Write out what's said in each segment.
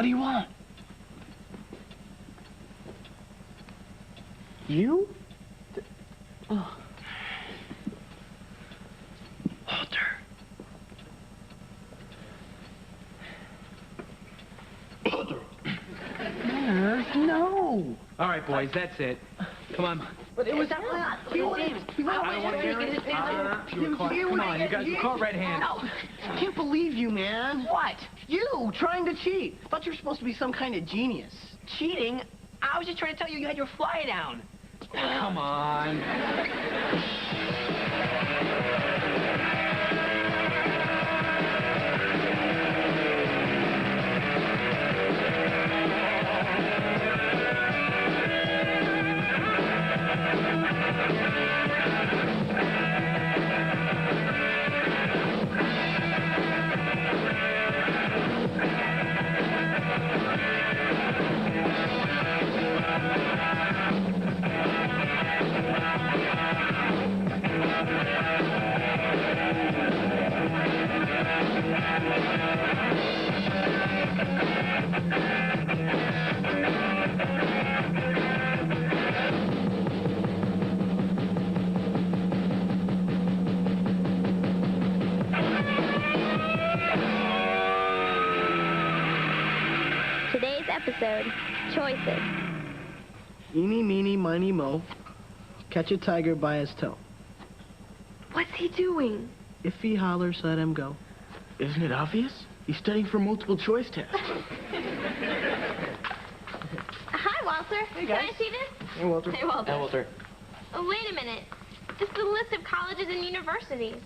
What do you want? You? Oh. Walter. Walter. No. All right, boys, that's it. Come on. But it was that one. I don't want to hear it. Come on, you guys were caught red-handed. No, I can't believe you, man. What? You, trying to cheat. I thought you were supposed to be some kind of genius. Cheating? I was just trying to tell you you had your fly down. Come on. Today's episode, Choices. Eeny, meeny, miny, mo. Catch a tiger by his toe. What's he doing? If he hollers, let him go. Isn't it obvious? He's studying for multiple choice tests. Hi, Walter. Hey, Can guys. I see this? Hey, Walter. Hey, Walter. Hey, Walter. Oh, wait a minute. This is a list of colleges and universities.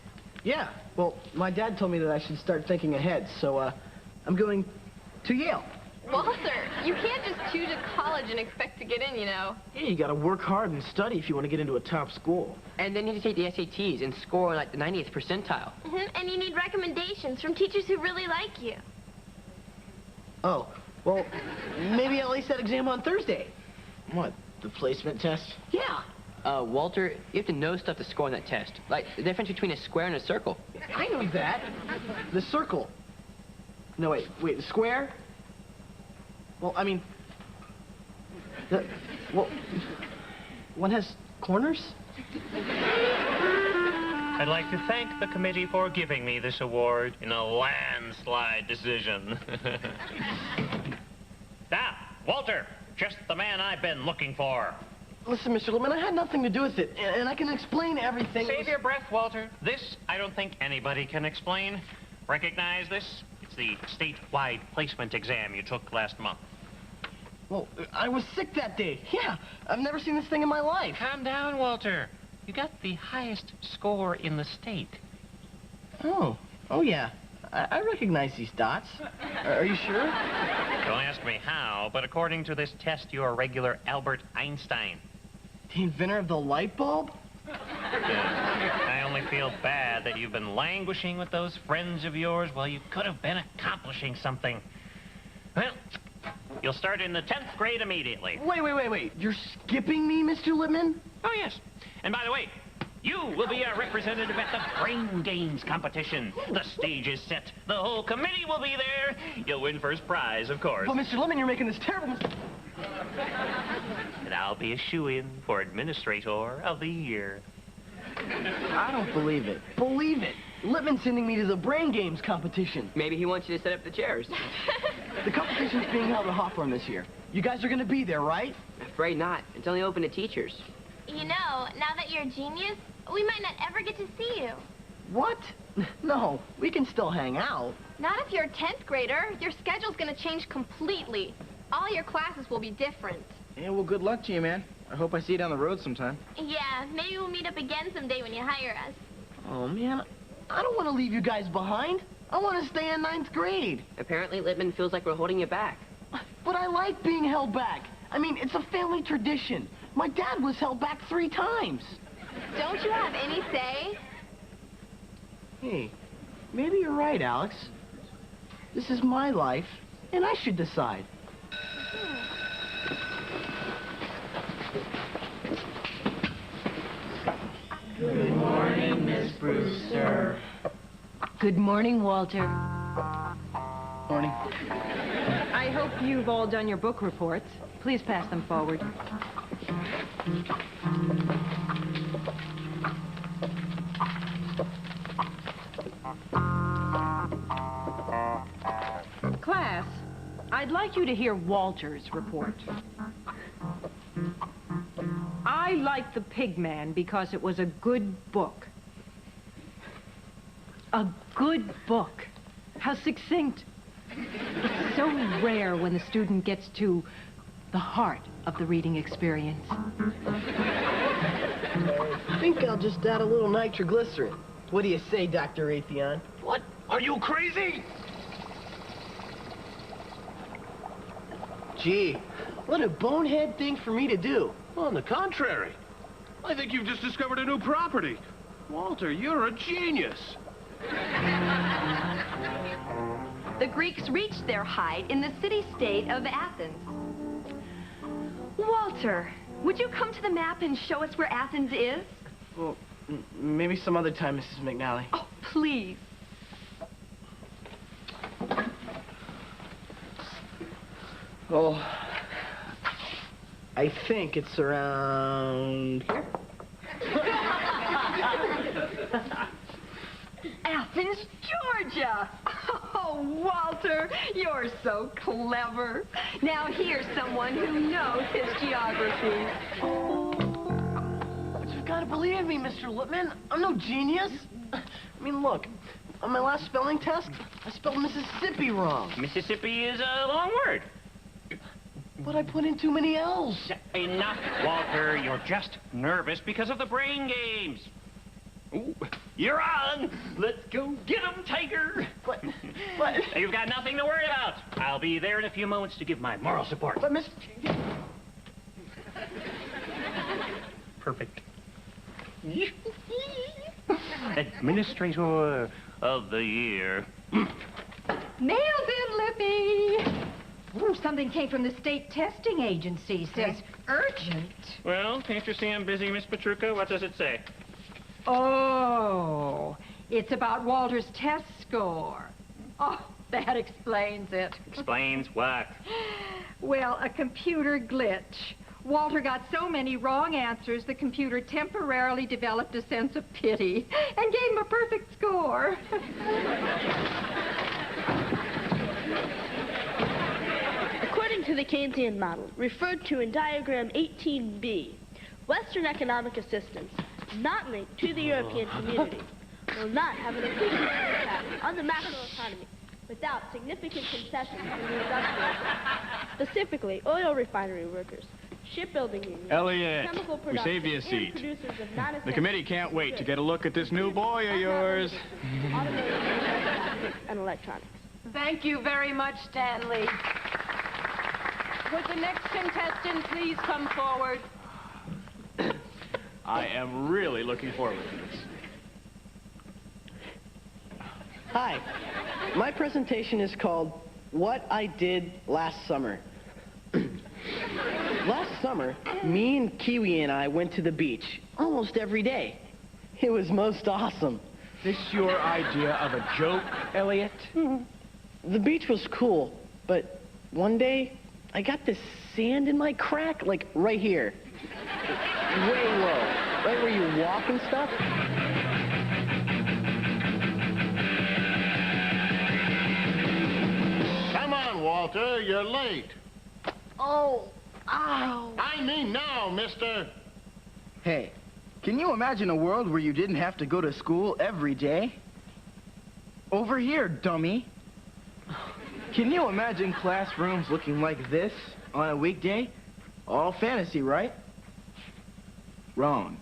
Yeah, well, my dad told me that I should start thinking ahead, so, I'm going to Yale. Walter, you can't just choose a college and expect to get in, you know. Yeah, you gotta work hard and study if you want to get into a top school. And then you need to take the SATs and score like the 90th percentile. And you need recommendations from teachers who really like you. Oh, well, maybe I'll ace that exam on Thursday. What, the placement test? Yeah. Walter, you have to know stuff to score on that test. Like the difference between a square and a circle. I know that. The circle. No, wait, the square? Well, I mean, well, one has corners? I'd like to thank the committee for giving me this award in a landslide decision. Now, Walter, just the man I've been looking for. Listen, Mr. Lippman, I had nothing to do with it, and I can explain everything. Save your breath, Walter. This, I don't think anybody can explain. Recognize this? It's the statewide placement exam you took last month. Well, I was sick that day. Yeah, I've never seen this thing in my life. Calm down, Walter. You got the highest score in the state. Oh yeah. I recognize these dots. Are you sure? Don't ask me how, but according to this test, you're a regular Albert Einstein. The inventor of the light bulb? I only feel bad that you've been languishing with those friends of yours while you could have been accomplishing something. Well, you'll start in the 10th grade immediately. Wait. You're skipping me, Mr. Lippman? Oh, yes. And by the way, you will be our representative at the Brain Games competition. The stage is set. The whole committee will be there. You'll win first prize, of course. But, Mr. Lippman, you're making this terrible mistake. And I'll be a shoo-in for Administrator of the Year. I don't believe it. Believe it. Lippman's sending me to the Brain Games competition. Maybe he wants you to set up the chairs. The competition's being held at Hawthorne this year. You guys are gonna be there, right? Afraid not. It's only open to teachers. You know, now that you're a genius, we might not ever get to see you. What? No, we can still hang out. Not if you're a 10th grader. Your schedule's gonna change completely. All your classes will be different. Yeah, well, good luck to you, man. I hope I see you down the road sometime. Yeah, maybe we'll meet up again someday when you hire us. Oh, man, I don't want to leave you guys behind. I want to stay in 9th grade. Apparently, Lippman feels like we're holding you back. But I like being held back. I mean, it's a family tradition. My dad was held back 3 times. Don't you have any say? Hey, maybe you're right, Alex. This is my life, and I should decide. Good morning, Miss Brewster. Good morning, Walter. Morning. I hope you've all done your book reports. Please pass them forward. Class, I'd like you to hear Walter's report. I liked The Pigman because it was a good book. A good book. How succinct. It's so rare when the student gets to the heart of the reading experience. I think I'll just add a little nitroglycerin. What do you say, Dr. Raytheon? What? Are you crazy? Gee, what a bonehead thing for me to do. On the contrary. I think you've just discovered a new property. Walter, you're a genius. The Greeks reached their height in the city-state of Athens. Walter, would you come to the map and show us where Athens is? Well, maybe some other time, Mrs. McNally. Oh, please. Well, I think it's around here. Athens, Georgia. Oh, Walter, you're so clever. Now here's someone who knows his geography. But you've got to believe me, Mr. Lippman. I'm no genius. I mean, look, on my last spelling test, I spelled Mississippi wrong. Mississippi is a long word. But I put in too many L's. Enough, Walter. You're just nervous because of the brain games. Ooh, you're on. Let's go get 'em, Tiger. But... You've got nothing to worry about. I'll be there in a few moments to give my moral support. But, Miss... Perfect. Administrator of the Year. Nailed it, Lippy! Ooh, something came from the state testing agency. Says urgent. Well, can't you see I'm busy, Miss Petruca? What does it say? Oh, it's about Walter's test score. Oh, that explains it. Explains what? Well, a computer glitch. Walter got so many wrong answers, the computer temporarily developed a sense of pity and gave him a perfect score. According to the Keynesian model, referred to in diagram 18B, Western economic assistance, not linked to the European community, will not have an appreciable impact on the macroeconomy without significant concessions from the industrial sector, specifically oil refinery workers, shipbuilding unions, Elliot, chemical we production, saved you a and seat. producers of non-essential The committee can't wait to get a look at this new boy of yours. automotive, and electronics. Thank you very much, Stanley. Would the next contestant please come forward? I am really looking forward to this. Hi. My presentation is called What I Did Last Summer. Last summer, me and Kiwi and I went to the beach almost every day. It was most awesome. This your idea of a joke, Elliot? The beach was cool, but one day, I got this sand in my crack, like right here. Way low. Right where you walk and stuff. Come on, Walter, you're late. Oh, ow. I mean now, mister. Hey, can you imagine a world where you didn't have to go to school every day? Over here, dummy. Can you imagine classrooms looking like this on a weekday? All fantasy, right? Wrong.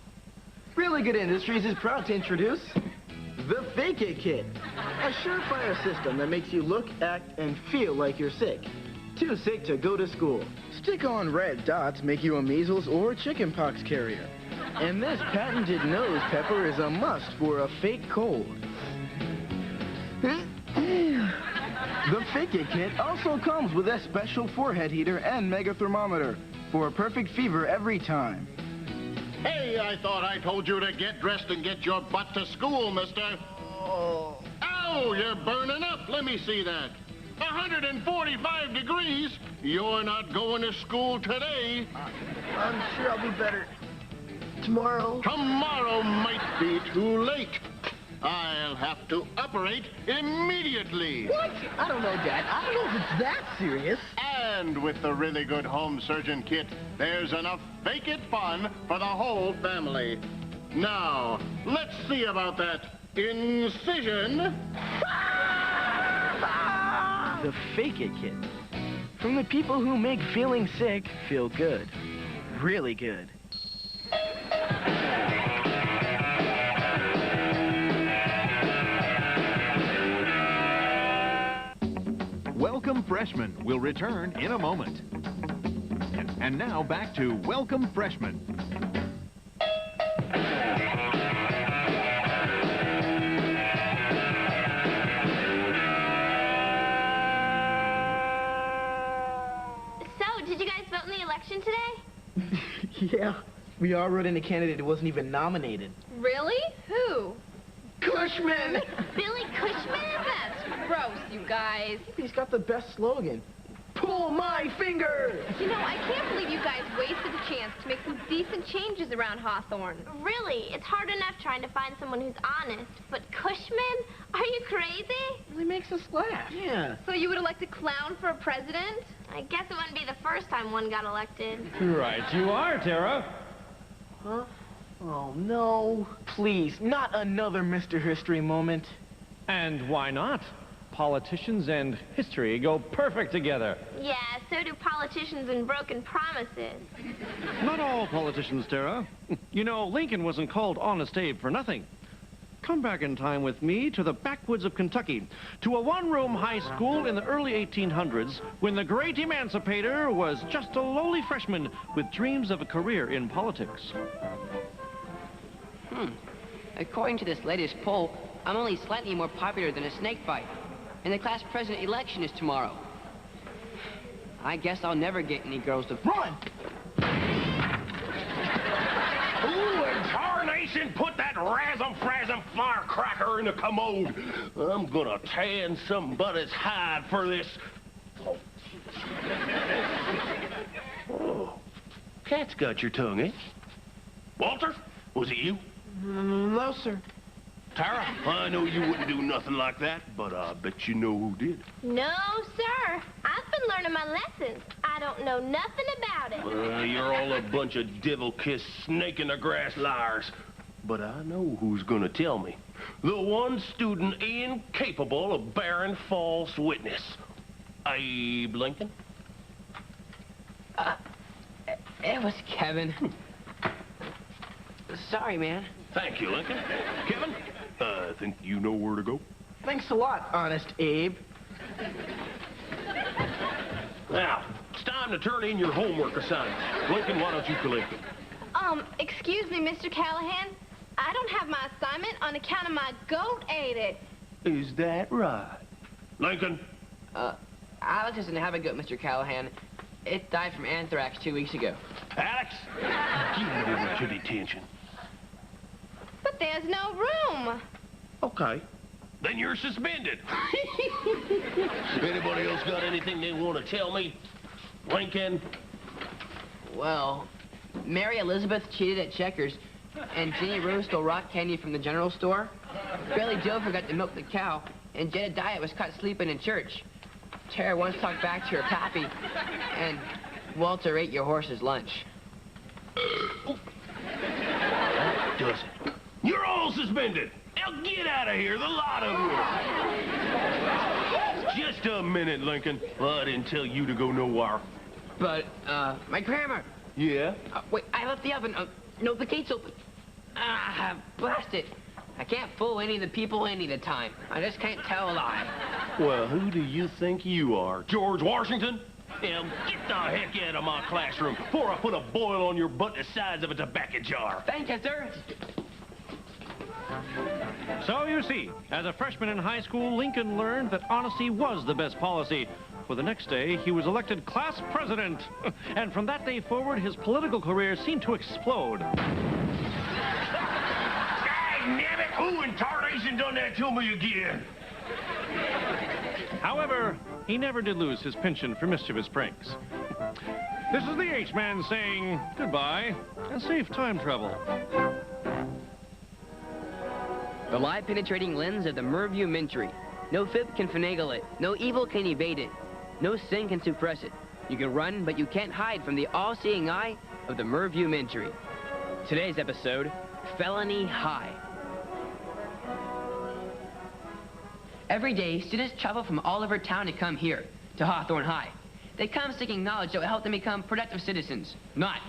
Really Good Industries is proud to introduce the Fake It Kit, a surefire system that makes you look, act, and feel like you're sick. Too sick to go to school. Stick-on red dots make you a measles or chickenpox carrier. And this patented nose pepper is a must for a fake cold. The Fake It Kit also comes with a special forehead heater and mega thermometer for a perfect fever every time. Hey, I thought I told you to get dressed and get your butt to school, mister. Oh. Ow, you're burning up. Let me see that. 145 degrees. You're not going to school today. I'm sure I'll be better tomorrow. Tomorrow might be too late. I'll have to operate immediately. What? I don't know, Dad. I don't know if it's that serious. And with the really good home surgeon kit, there's enough Fake It fun for the whole family. Now, let's see about that incision. The Fake It Kit. From the people who make feeling sick feel good. Really good. Welcome Freshmen will return in a moment. And now back to Welcome Freshmen. So, did you guys vote in the election today? Yeah, we all wrote in a candidate who wasn't even nominated. Really? Who? Cushman! Billy Cushman? That's gross, you guys. He's got the best slogan. Pull my finger! You know, I can't believe you guys wasted a chance to make some decent changes around Hawthorne. Really, it's hard enough trying to find someone who's honest, but Cushman? Are you crazy? He makes us laugh. Yeah. So you would elect a clown for a president? I guess it wouldn't be the first time one got elected. Right, you are, Tara. Huh? Oh, no. Please, not another Mr. History moment. And why not? Politicians and history go perfect together. Yeah, so do politicians and broken promises. Not all politicians, Tara. You know, Lincoln wasn't called Honest Abe for nothing. Come back in time with me to the backwoods of Kentucky, to a one-room high school in the early 1800s, when the great emancipator was just a lowly freshman with dreams of a career in politics. According to this latest poll, I'm only slightly more popular than a snake bite. And the class president election is tomorrow. I guess I'll never get any girls to... Run! Who in tarnation put that rasm-frasm firecracker in the commode? I'm gonna tan somebody's hide for this. Oh. Cat's got your tongue, eh? Walter, was it you? No, sir. Tara, I know you wouldn't do nothing like that, but I bet you know who did. No, sir. I've been learning my lessons. I don't know nothing about it. You're all a bunch of devil-kissed, snake-in-the-grass liars. But I know who's gonna tell me. The one student incapable of bearing false witness. Abe Lincoln? It was Kevin. Sorry, man. Thank you, Lincoln. Kevin, I think you know where to go. Thanks a lot, Honest Abe. Now, it's time to turn in your homework assignments. Lincoln, why don't you collect them? Excuse me, Mr. Callahan. I don't have my assignment on account of my goat ate it. Is that right? Lincoln? Alex doesn't have a goat, Mr. Callahan. It died from anthrax 2 weeks ago. Alex, give it over to detention. But there's no room. Okay. Then you're suspended. Anybody else got anything they want to tell me? Lincoln? Well, Mary Elizabeth cheated at checkers, and Jenny Rose stole rock candy from the general store. Billy Joe forgot to milk the cow, and Jedediah was caught sleeping in church. Tara once talked back to her pappy, and Walter ate your horse's lunch. That does it. You're all suspended. Now get out of here, the lot of you. Just a minute, Lincoln. I didn't tell you to go nowhere. But, my grammar. Yeah? Wait, I left the oven. No, the gate's open. Blast it. I can't fool any of the people any of the time. I just can't tell a lie. Well, who do you think you are? George Washington? Now, get the heck out of my classroom before I put a boil on your butt the size of a tobacco jar. Thank you, sir. So you see, as a freshman in high school, Lincoln learned that honesty was the best policy. For the next day, he was elected class president. And from that day forward, his political career seemed to explode. Damn it! Who in tarnation done that to me again? However, he never did lose his penchant for mischievous pranks. This is the H-Man saying goodbye and safe time travel. The live penetrating lens of the Merview Mintry. No fib can finagle it. No evil can evade it. No sin can suppress it. You can run, but you can't hide from the all-seeing eye of the Merview Mintry. Today's episode, Felony High. Every day, students travel from all over town to come here, to Hawthorne High. They come seeking knowledge that will help them become productive citizens, not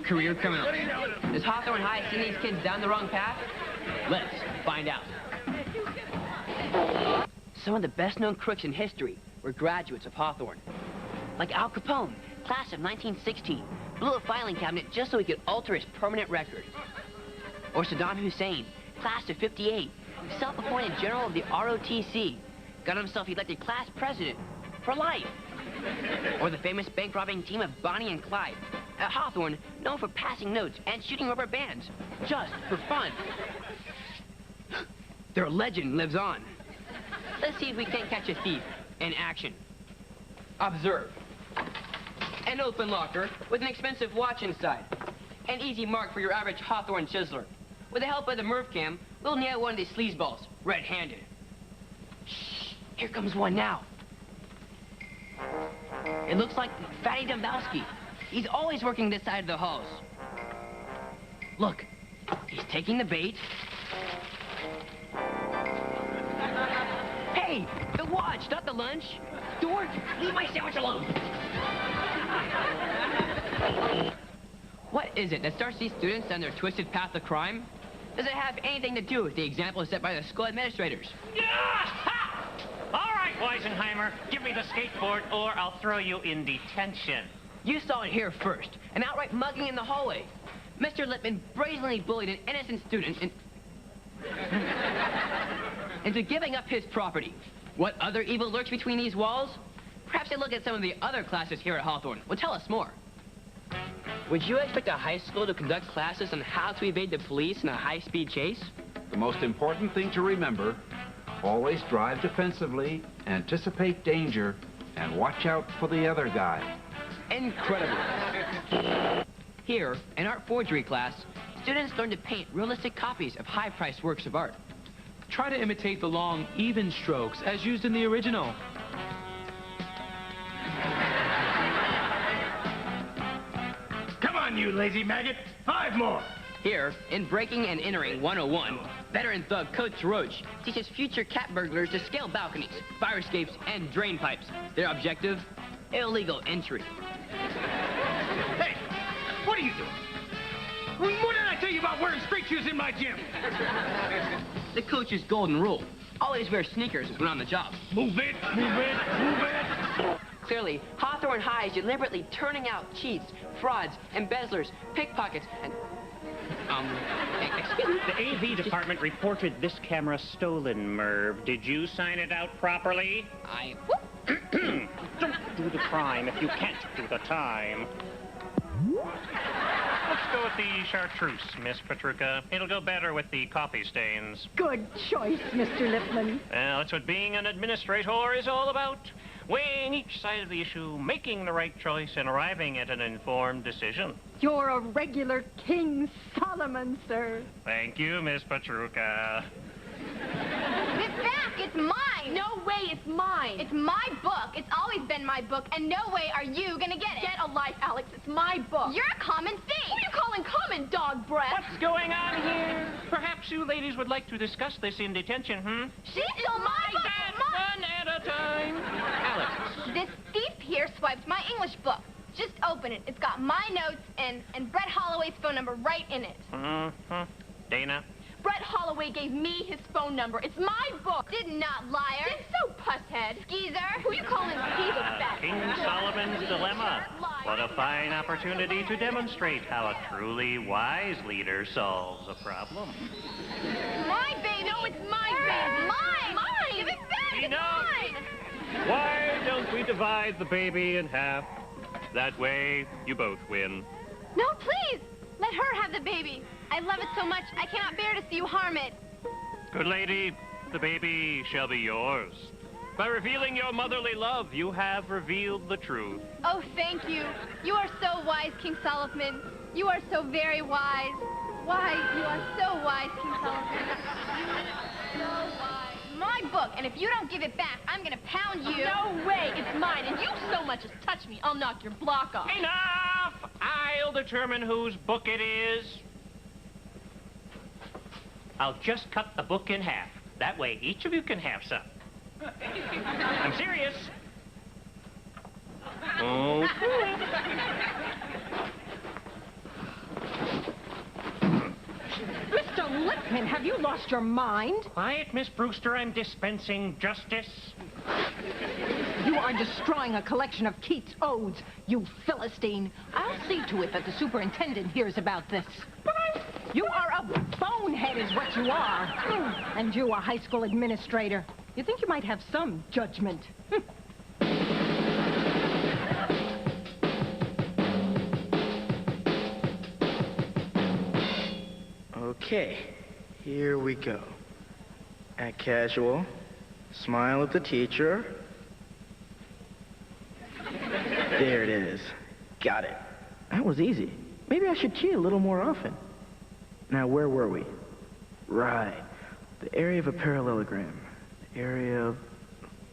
career criminals. Does Hawthorne High send these kids down the wrong path? Let's find out. Some of the best-known crooks in history were graduates of Hawthorne. Like Al Capone, class of 1916, blew a filing cabinet just so he could alter his permanent record. Or Saddam Hussein, class of 58, self-appointed general of the ROTC, got himself elected class president for life. Or the famous bank-robbing team of Bonnie and Clyde, at Hawthorne, known for passing notes and shooting rubber bands, just for fun. Their legend lives on. Let's see if we can't catch a thief in action. Observe. An open locker with an expensive watch inside. An easy mark for your average Hawthorne chiseler. With the help of the Merv Cam, we'll nail one of these sleazeballs, red-handed. Shh, here comes one now. It looks like Fatty Dombrowski. He's always working this side of the halls. Look, he's taking the bait. Hey, the watch, not the lunch. Dork, leave my sandwich alone. What is it that starts these students on their twisted path of crime? Does it have anything to do with the example set by the school administrators? All right, Weisenheimer, give me the skateboard or I'll throw you in detention. You saw it here first, an outright mugging in the hallway. Mr. Lippman brazenly bullied an innocent student into giving up his property. What other evil lurks between these walls? Perhaps a look at some of the other classes here at Hawthorne will tell us more. Would you expect a high school to conduct classes on how to evade the police in a high-speed chase? The most important thing to remember, always drive defensively, anticipate danger, and watch out for the other guy. Incredible. Here, in art forgery class, students learn to paint realistic copies of high-priced works of art. Try to imitate the long, even strokes as used in the original. Come on, you lazy maggot. 5 more. Here, in Breaking and Entering 101, veteran thug Coach Roach teaches future cat burglars to scale balconies, fire escapes, and drain pipes. Their objective? Illegal entry. Hey, what are you doing? What did I tell you about wearing street shoes in my gym? The coach's golden rule. Always wear sneakers when on the job. Move it, move it, move it. Clearly, Hawthorne High is deliberately turning out cheats, frauds, embezzlers, pickpockets, and... excuse me? The AV department reported this camera stolen, Merv. Did you sign it out properly? Don't do the crime if you can't do the time. Let's go with the chartreuse, Miss Petruka. It'll go better with the coffee stains. Good choice, Mr. Lippman. Well, that's what being an administrator is all about. Weighing each side of the issue, making the right choice, and arriving at an informed decision. You're a regular King Solomon, sir. Thank you, Miss Petruka. Get back! It's mine! No way, it's mine! It's my book. It's always been my book, and no way are you gonna get it. Get a life, Alex. It's my book. You're a common thief. Who are you calling common, dog breath? What's going on here? Perhaps you ladies would like to discuss this in detention, hmm? She's still my book. One at a time. Alex. This thief here swiped my English book. Just open it. It's got my notes and Brett Holloway's phone number right in it. Mm-hmm. Dana? Brett Holloway gave me his phone number. It's my book. Did not, liar. Did so, pusshead. Skeezer. Who you calling skeezer, fat? King Solomon's Dilemma. What a fine opportunity to demonstrate how a truly wise leader solves a problem. My baby. No, it's my baby. Mine. Mine. Give it back. It's mine. Why don't we divide the baby in half? That way, you both win. No, please. Let her have the baby. I love it so much, I cannot bear to see you harm it. Good lady, the baby shall be yours. By revealing your motherly love, you have revealed the truth. Oh, thank you. You are so wise, King Solomon. You are so very wise. Why, you are so wise, King Solomon. So wise. My book, and if you don't give it back, I'm gonna pound you. No way, it's mine, and you so much as touch me, I'll knock your block off. Enough! I'll determine whose book it is. I'll just cut the book in half. That way, each of you can have some. I'm serious. Oh. Mr. Lippman, have you lost your mind? Quiet, Miss Brewster. I'm dispensing justice. You are destroying a collection of Keats' odes, you Philistine. I'll see to it that the superintendent hears about this. You are a bonehead is what you are. And you a high school administrator. You think you might have some judgment. Okay, here we go. Act casual. Smile at the teacher. There it is. Got it. That was easy. Maybe I should cheat a little more often. Now, where were we? Right. The area of a parallelogram. The area of...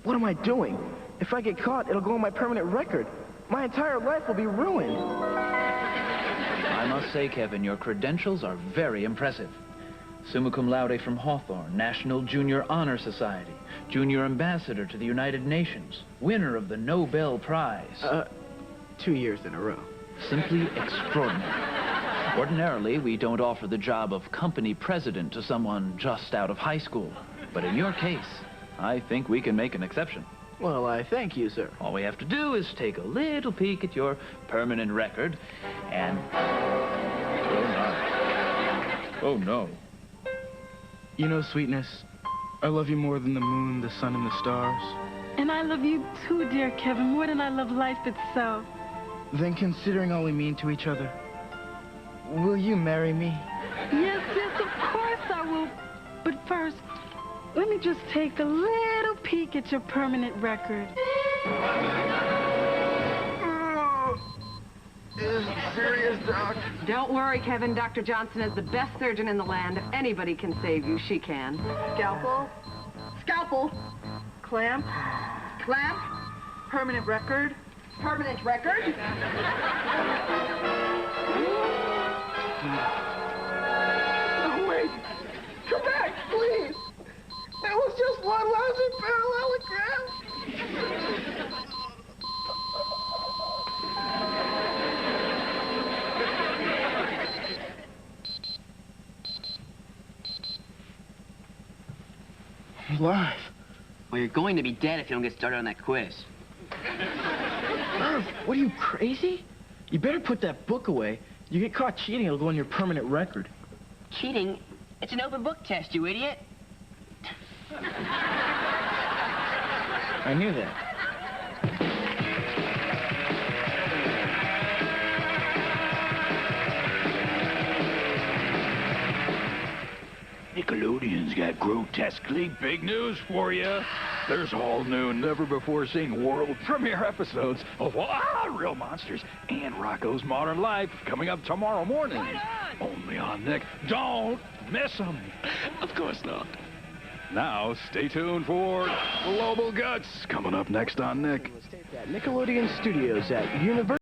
What am I doing? If I get caught, it'll go on my permanent record. My entire life will be ruined. I must say, Kevin, your credentials are very impressive. Summa cum laude from Hawthorne, National Junior Honor Society, Junior Ambassador to the United Nations, winner of the Nobel Prize. 2 years in a row. Simply extraordinary. Ordinarily, we don't offer the job of company president to someone just out of high school. But in your case, I think we can make an exception. Well, I thank you, sir. All we have to do is take a little peek at your permanent record and... Oh, no. You know, sweetness, I love you more than the moon, the sun, and the stars. And I love you too, dear Kevin, more than I love life itself. Then, considering all we mean to each other, will you marry me? Yes, of course I will. But first, let me just take a little peek at your permanent record. Is it serious, Doc? Don't worry, Kevin. Dr. Johnson is the best surgeon in the land. If anybody can save you, she can. Scalpel. Scalpel. Clamp. Clamp. Permanent record. Permanent record. Oh, wait. Come back, please. That was just one lousy parallelogram. I'm alive. Well, you're going to be dead if you don't get started on that quiz. Irv, what are you, crazy? You better put that book away. You get caught cheating, it'll go on your permanent record. Cheating? It's an open book test, you idiot. I knew that. Nickelodeon's got grotesquely big news for you. There's all new, never-before-seen world premiere episodes of Real Monsters and Rocco's Modern Life coming up tomorrow morning. Right on. Only on Nick. Don't miss them. Of course not. Now, stay tuned for Global Guts coming up next on Nick. Nickelodeon Studios at Universal.